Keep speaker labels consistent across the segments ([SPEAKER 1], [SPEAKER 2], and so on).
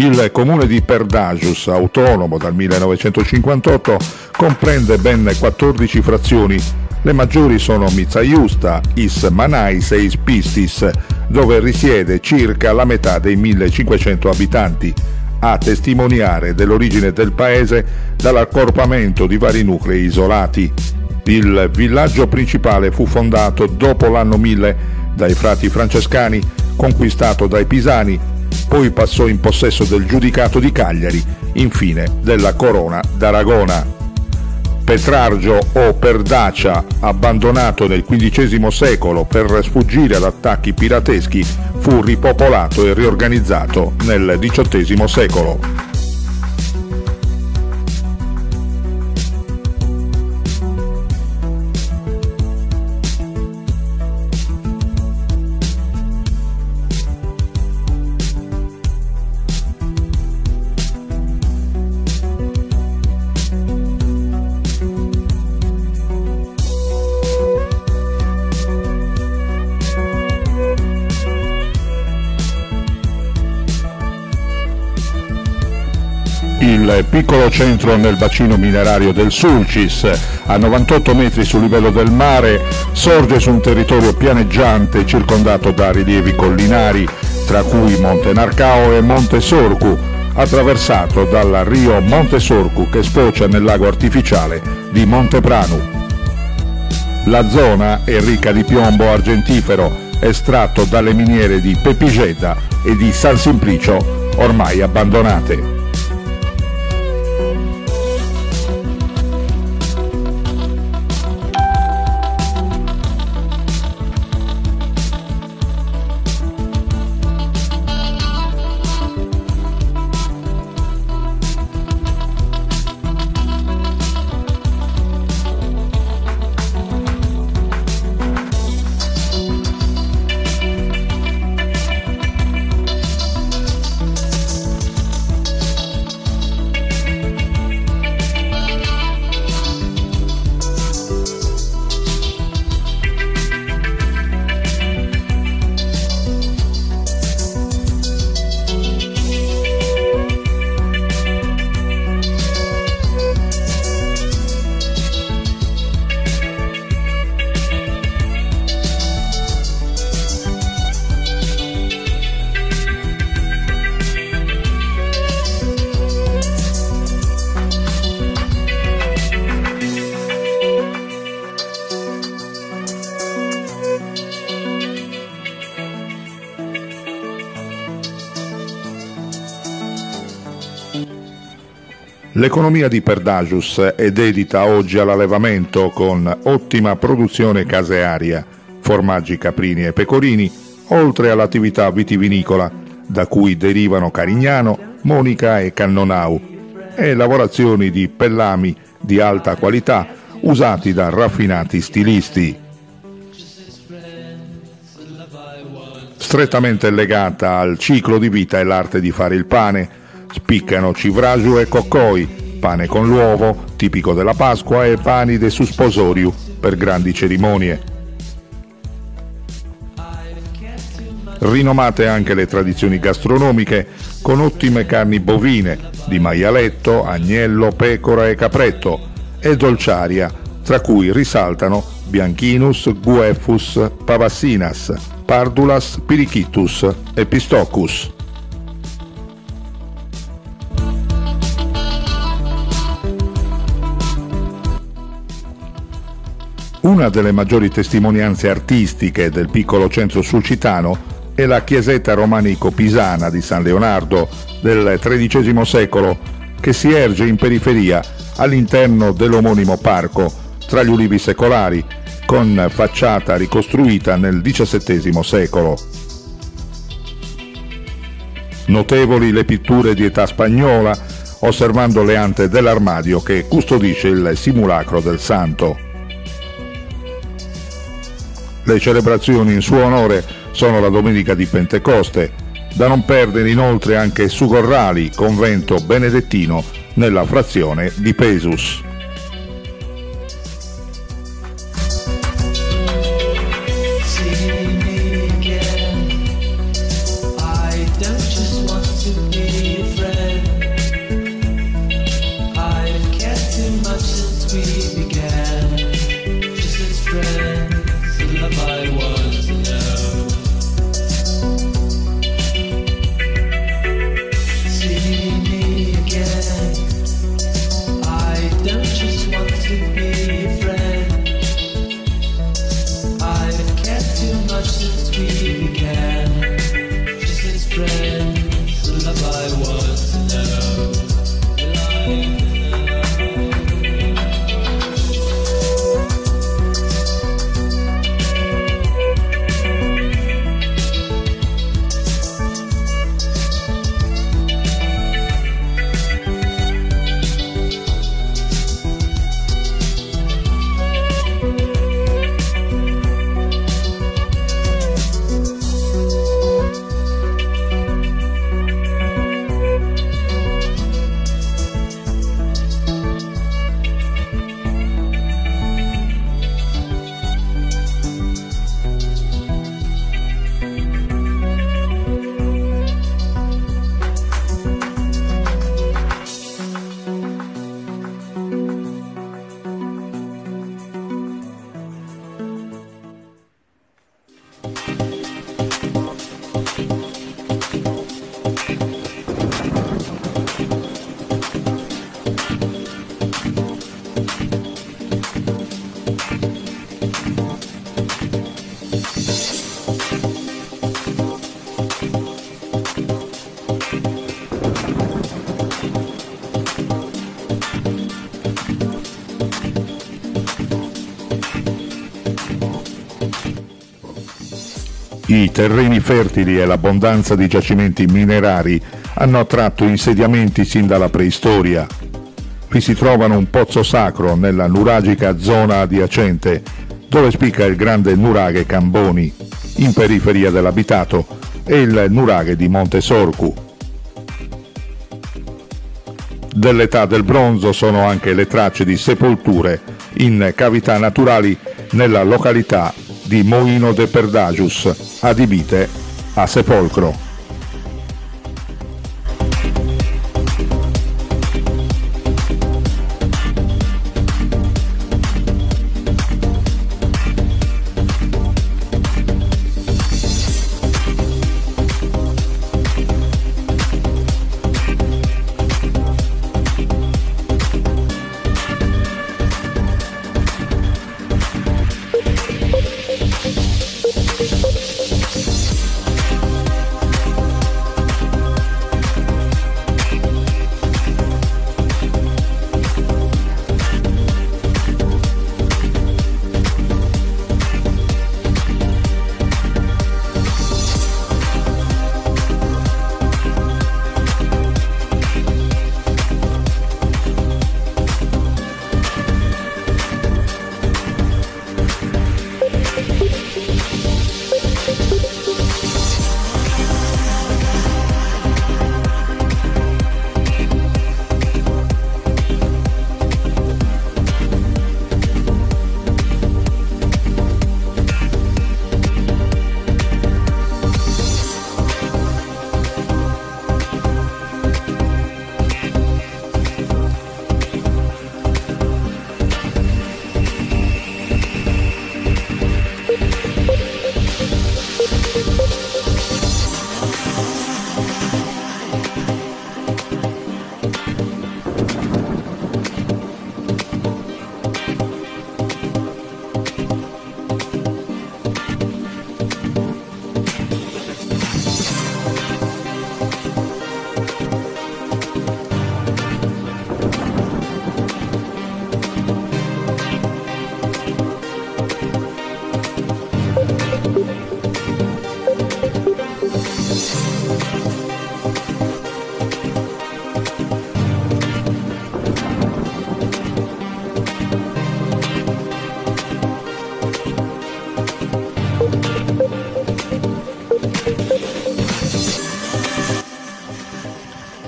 [SPEAKER 1] Il comune di Perdagius, autonomo dal 1958, comprende ben 14 frazioni. Le maggiori sono Mizzaiusta, Is Manais e Is Pistis, dove risiede circa la metà dei 1500 abitanti, a testimoniare dell'origine del paese dall'accorpamento di vari nuclei isolati. Il villaggio principale fu fondato dopo l'anno 1000 dai frati francescani, conquistato dai Pisani, poi passò in possesso del giudicato di Cagliari, infine della corona d'Aragona. Petrargio o Perdacia, abbandonato nel XV secolo per sfuggire ad attacchi pirateschi, fu ripopolato e riorganizzato nel XVIII secolo. Il piccolo centro nel bacino minerario del Sulcis, a 98 metri sul livello del mare, sorge su un territorio pianeggiante circondato da rilievi collinari, tra cui Monte Narcao e Monte Sorcu, attraversato dal rio Monte Sorcu che sfocia nel lago artificiale di Monte Pranu. La zona è ricca di piombo argentifero, estratto dalle miniere di Pepigedda e di San Simplicio, ormai abbandonate. L'economia di Perdagius è dedita oggi all'allevamento con ottima produzione casearia, formaggi caprini e pecorini, oltre all'attività vitivinicola, da cui derivano Carignano, Monica e Cannonau, e lavorazioni di pellami di alta qualità usati da raffinati stilisti. Strettamente legata al ciclo di vita è l'arte di fare il pane. Spiccano civraju e coccoi, pane con l'uovo, tipico della Pasqua, e pani de susposoriu, per grandi cerimonie. Rinomate anche le tradizioni gastronomiche, con ottime carni bovine, di maialetto, agnello, pecora e capretto, e dolciaria, tra cui risaltano Bianchinus, Gueffus, Pavassinas, Pardulas, Pirichitus e Pistoccus. Una delle maggiori testimonianze artistiche del piccolo centro sulcitano è la chiesetta romanico-pisana di San Leonardo del XIII secolo, che si erge in periferia all'interno dell'omonimo parco, tra gli ulivi secolari, con facciata ricostruita nel XVII secolo. Notevoli le pitture di età spagnola, osservando le ante dell'armadio che custodisce il simulacro del santo. Le celebrazioni in suo onore sono la domenica di Pentecoste, da non perdere inoltre anche Sugorrali, convento benedettino nella frazione di Pesus.
[SPEAKER 2] I don't just want to be
[SPEAKER 1] I terreni fertili e l'abbondanza di giacimenti minerari hanno attratto insediamenti sin dalla preistoria. Vi si trovano un pozzo sacro nella nuragica zona adiacente, dove spicca il grande nuraghe Camboni, in periferia dell'abitato, e il nuraghe di Monte Sorcu. Dell'età del bronzo sono anche le tracce di sepolture in cavità naturali nella località di Moino de Perdagius, adibite a sepolcro.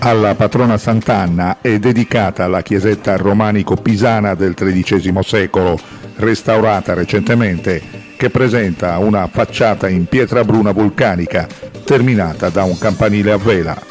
[SPEAKER 1] Alla patrona Sant'Anna è dedicata la chiesetta romanico-pisana del XIII secolo, restaurata recentemente, che presenta una facciata in pietra bruna vulcanica, terminata da un campanile a vela.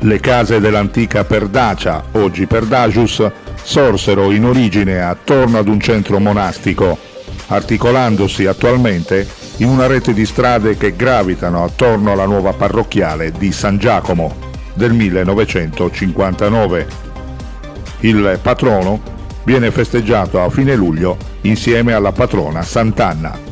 [SPEAKER 1] Le case dell'antica Perdacia, oggi Perdagius, sorsero in origine attorno ad un centro monastico, articolandosi attualmente in una rete di strade che gravitano attorno alla nuova parrocchiale di San Giacomo del 1959. Il patrono viene festeggiato a fine luglio insieme alla patrona Sant'Anna.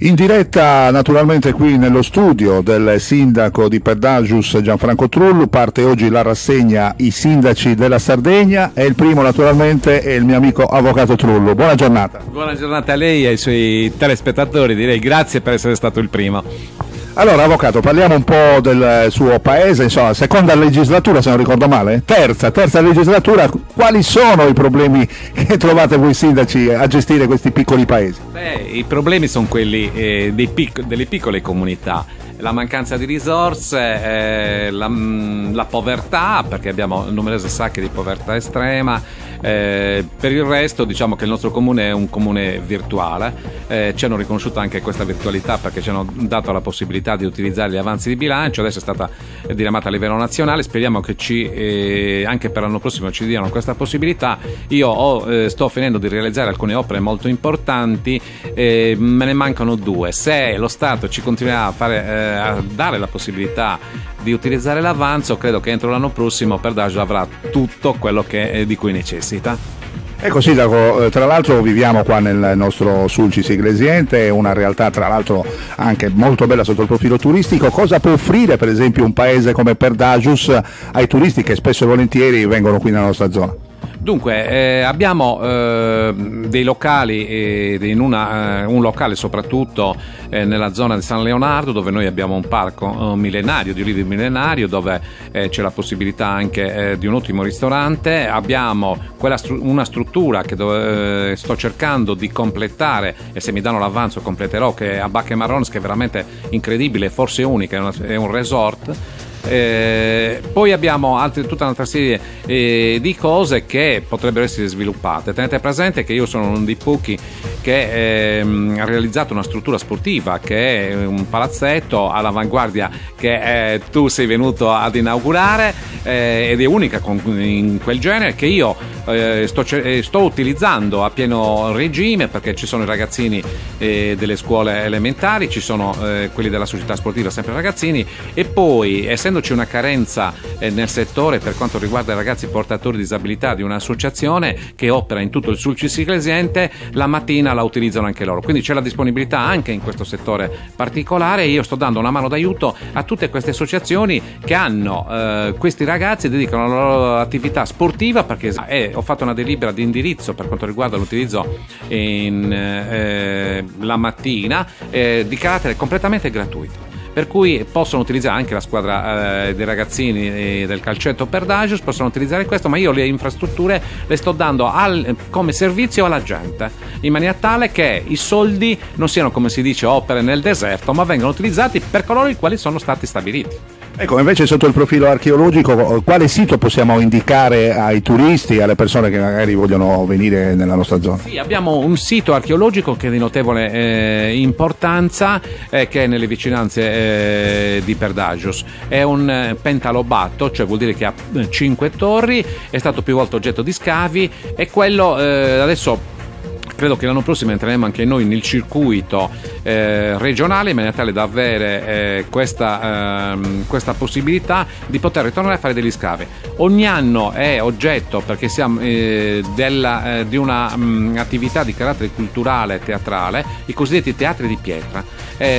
[SPEAKER 1] In diretta naturalmente qui nello studio del sindaco di Perdagius Gianfranco Trullu parte oggi la rassegna I sindaci della Sardegna e il primo naturalmente è il mio amico avvocato Trullu. Buona giornata.
[SPEAKER 2] Buona giornata a lei e ai suoi telespettatori, direi grazie per essere stato il primo.
[SPEAKER 1] Allora avvocato, parliamo un po' del suo paese, insomma seconda legislatura se non ricordo male, terza legislatura, quali sono i problemi che trovate voi sindaci a gestire questi piccoli paesi?
[SPEAKER 2] I problemi sono quelli delle piccole comunità, la mancanza di risorse, la povertà, perché abbiamo numerose sacche di povertà estrema. Per il resto diciamo che il nostro comune è un comune virtuale, ci hanno riconosciuto anche questa virtualità perché ci hanno dato la possibilità di utilizzare gli avanzi di bilancio, adesso è stata diramata a livello nazionale, speriamo che anche per l'anno prossimo ci diano questa possibilità. Io sto finendo di realizzare alcune opere molto importanti, me ne mancano due. Se lo Stato ci continuerà a dare la possibilità di utilizzare l'avanzo, credo che entro l'anno prossimo Perdagius avrà tutto quello di cui necessita.
[SPEAKER 1] Ecco sindaco, tra l'altro viviamo qua nel nostro Sulcis Iglesiente, una realtà tra l'altro anche molto bella sotto il profilo turistico. Cosa può offrire per esempio un paese come Perdagius ai turisti che spesso e volentieri vengono qui nella nostra zona?
[SPEAKER 2] Dunque, abbiamo dei locali, un locale soprattutto nella zona di San Leonardo, dove noi abbiamo un parco millenario, di ulivi millenario, dove c'è la possibilità anche di un ottimo ristorante. Abbiamo una struttura che sto cercando di completare, e se mi danno l'avanzo completerò, che è a Bacche Marrons, che è veramente incredibile, forse unica, è un resort. Poi abbiamo tutta un'altra serie di cose che potrebbero essere sviluppate. Tenete presente che io sono uno dei pochi che ha realizzato una struttura sportiva, che è un palazzetto all'avanguardia che tu sei venuto ad inaugurare, ed è unica in quel genere, che io sto utilizzando a pieno regime, perché ci sono i ragazzini delle scuole elementari, ci sono quelli della società sportiva, sempre ragazzini, e poi essendoci una carenza nel settore per quanto riguarda i ragazzi portatori di disabilità, di un'associazione che opera in tutto il Sulcis Iglesiente, la mattina la utilizzano anche loro, quindi c'è la disponibilità anche in questo settore particolare, e io sto dando una mano d'aiuto a tutte queste associazioni che hanno questi ragazzi, dedicano la loro attività sportiva, perché ho fatto una delibera di indirizzo per quanto riguarda l'utilizzo la mattina di carattere completamente gratuito, per cui possono utilizzare anche la squadra dei ragazzini del calcetto Perdagius, possono utilizzare questo, ma io le infrastrutture le sto dando come servizio alla gente, in maniera tale che i soldi non siano, come si dice, opere nel deserto, ma vengano utilizzati per coloro i quali sono stati stabiliti.
[SPEAKER 1] Ecco, invece sotto il profilo archeologico, quale sito possiamo indicare ai turisti, alle persone che magari vogliono venire nella nostra zona?
[SPEAKER 2] Sì, abbiamo un sito archeologico che è di notevole importanza, che è nelle vicinanze di Perdagius. È un pentalobato, cioè vuol dire che ha 5 torri, è stato più volte oggetto di scavi, e quello adesso credo che l'anno prossimo entreremo anche noi nel circuito regionale, in maniera tale da avere questa possibilità di poter ritornare a fare degli scavi. Ogni anno è oggetto, perché siamo di una attività di carattere culturale e teatrale, i cosiddetti teatri di pietra,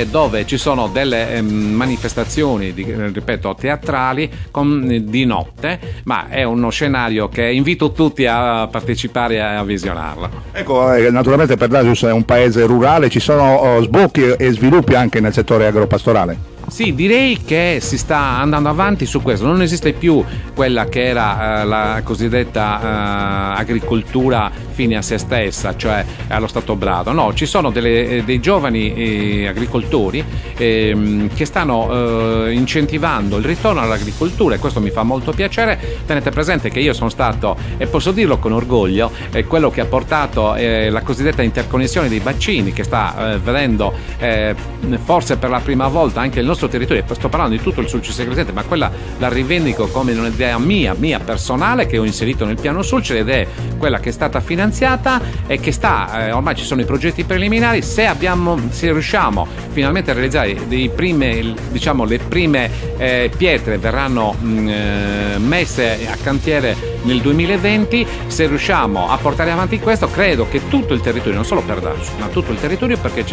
[SPEAKER 2] dove ci sono delle manifestazioni ripeto, teatrali di notte, ma è uno scenario che invito tutti a partecipare e a visionarlo.
[SPEAKER 1] Ecco, naturalmente Perdagius è un paese rurale, ci sono sbocchi e sviluppi anche nel settore agropastorale.
[SPEAKER 2] Sì, direi che si sta andando avanti su questo, non esiste più quella che era la cosiddetta agricoltura fine a se stessa, cioè allo stato brado. No, ci sono dei giovani agricoltori che stanno incentivando il ritorno all'agricoltura, e questo mi fa molto piacere. Tenete presente che io sono stato, e posso dirlo con orgoglio, quello che ha portato la cosiddetta interconnessione dei bacini, che sta vedendo forse per la prima volta anche il nostro territorio. Sto parlando di tutto il Sulcis Iglesiente, ma quella la rivendico come un'idea mia personale, che ho inserito nel piano Sulcis, ed è quella che è stata finanziata finanziata e che ormai ci sono i progetti preliminari. Se riusciamo finalmente a realizzare le prime pietre verranno messe a cantiere nel 2020, se riusciamo a portare avanti questo, credo che tutto il territorio, non solo Perdagio, ma tutto il territorio, perché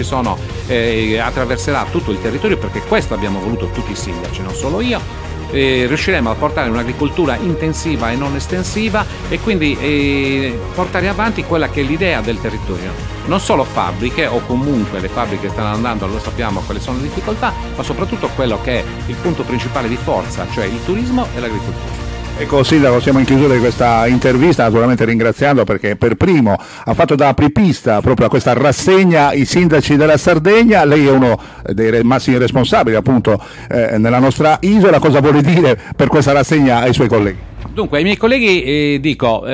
[SPEAKER 2] attraverserà tutto il territorio, perché questo abbiamo voluto tutti i sindaci, non solo io, riusciremo a portare un'agricoltura intensiva e non estensiva, e quindi portare avanti quella che è l'idea del territorio, non solo fabbriche, o comunque le fabbriche stanno andando, lo sappiamo quali sono le difficoltà, ma soprattutto quello che è il punto principale di forza, cioè il turismo e l'agricoltura.
[SPEAKER 1] Ecco Sindaco, siamo in chiusura di questa intervista, naturalmente ringraziando perché per primo ha fatto da apripista proprio a questa rassegna i sindaci della Sardegna. Lei è uno dei massimi responsabili appunto nella nostra isola. Cosa vuole dire per questa rassegna ai suoi colleghi?
[SPEAKER 2] Dunque, ai miei colleghi dico,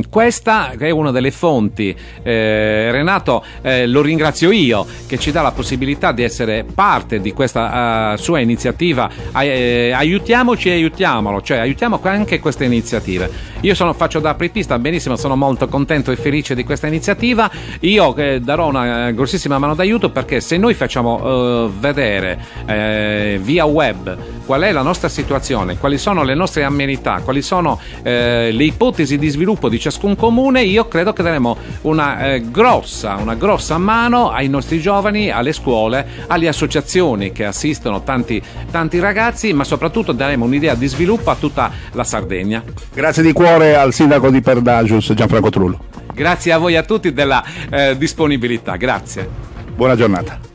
[SPEAKER 2] questa è una delle fonti, Renato lo ringrazio io, che ci dà la possibilità di essere parte di questa sua iniziativa. Aiutiamoci e aiutiamolo, cioè aiutiamo anche queste iniziative. Io faccio da apripista, benissimo, sono molto contento e felice di questa iniziativa. Io darò una grossissima mano d'aiuto, perché se noi facciamo vedere via web qual è la nostra situazione, quali sono le nostre amenità, quali sono le ipotesi di sviluppo di ciascun comune, io credo che daremo una grossa mano ai nostri giovani, alle scuole, alle associazioni che assistono tanti ragazzi, ma soprattutto daremo un'idea di sviluppo a tutta la Sardegna.
[SPEAKER 1] Grazie di cuore al sindaco di Perdagius, Gianfranco Trullo.
[SPEAKER 2] Grazie a voi a tutti della disponibilità, grazie.
[SPEAKER 1] Buona giornata.